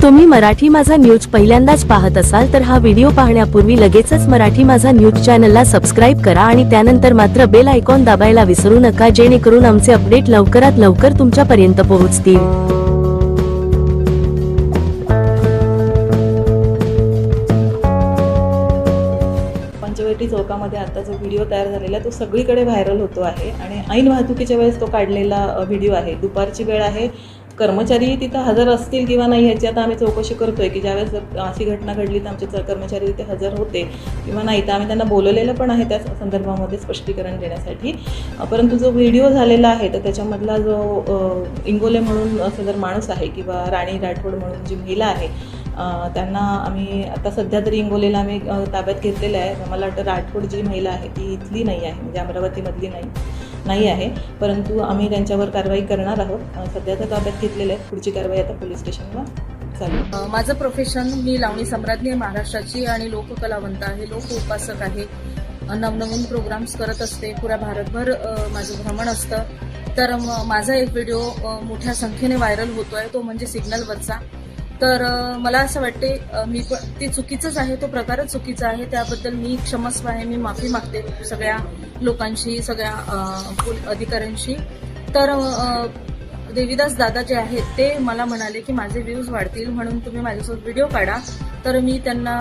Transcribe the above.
तुम्ही मराठी माझा न्यूज पहिल्यांदाच पाहत असाल तर हा व्हिडिओ पाहण्यापूर्वी लगेचच मराठी माझा न्यूज चॅनलला सबस्क्राईब करा आणि त्यानंतर मात्र बेल आयकॉन दाबायला विसरू नका, जेणेकरून आमचे अपडेट लवकरात लवकर तुमच्यापर्यंत पोहोचतील. पंचवटी चौकामध्ये आता जो व्हिडिओ तयार झालेला तो सगळीकडे व्हायरल होतो आहे आणि ऐन वाहतुकीच्या वेळेस तो काढलेला व्हिडिओ आहे. दुपारची वेळ आहे, कर्मचारी तिथं हजर असतील किंवा नाही याची आता आम्ही चौकशी करतोय की ज्यावेळेस अशी घटना घडली तर आमचे कर्मचारी तिथे हजर होते किंवा नाही, तर आम्ही त्यांना बोलवलेलं पण आहे त्या संदर्भामध्ये स्पष्टीकरण देण्यासाठी. परंतु जो व्हिडिओ झालेला आहे तर त्याच्यामधला जो इंगोले म्हणून असं जर माणूस आहे किंवा राणी राठोड म्हणून जी महिला आहे त्यांना आम्ही आता सध्या तरी इंगोलेला आम्ही ताब्यात घेतलेलं आहे. मला वाटतं राठोड जी महिला आहे ती इथली नाही आहे, म्हणजे अमरावतीमधली नाही आहे, परंतु आम्ही त्यांच्यावर कारवाई करणार आहोत. सध्या तर ताब्यात घेतलेलं आहे, पुढची कारवाई आता पोलीस स्टेशनला चालू. माझं प्रोफेशन, मी लावणी सम्राज्ञी आहे महाराष्ट्राची आणि लोककलावंत आहे, लोक उपासक आहे. नवनवीन प्रोग्राम्स करत असते, पुऱ्या भारतभर माझं भ्रमण असतं. तर माझा एक व्हिडिओ मोठ्या संख्येने व्हायरल होतोय, तो म्हणजे सिग्नलवरचा. तर मला असं वाटते मी पण ते चुकीचंच आहे, तो प्रकारच चुकीचा आहे. त्याबद्दल मी क्षमस्व आहे, मी माफी मागते सगळ्या लोकांशी, सगळ्या अधिकाऱ्यांशी. तर देवीदास दादा जे आहेत ते मला म्हणाले की माझे व्ह्यूज वाढतील म्हणून तुम्ही माझ्यासोबत व्हिडिओ काढा. तर मी त्यांना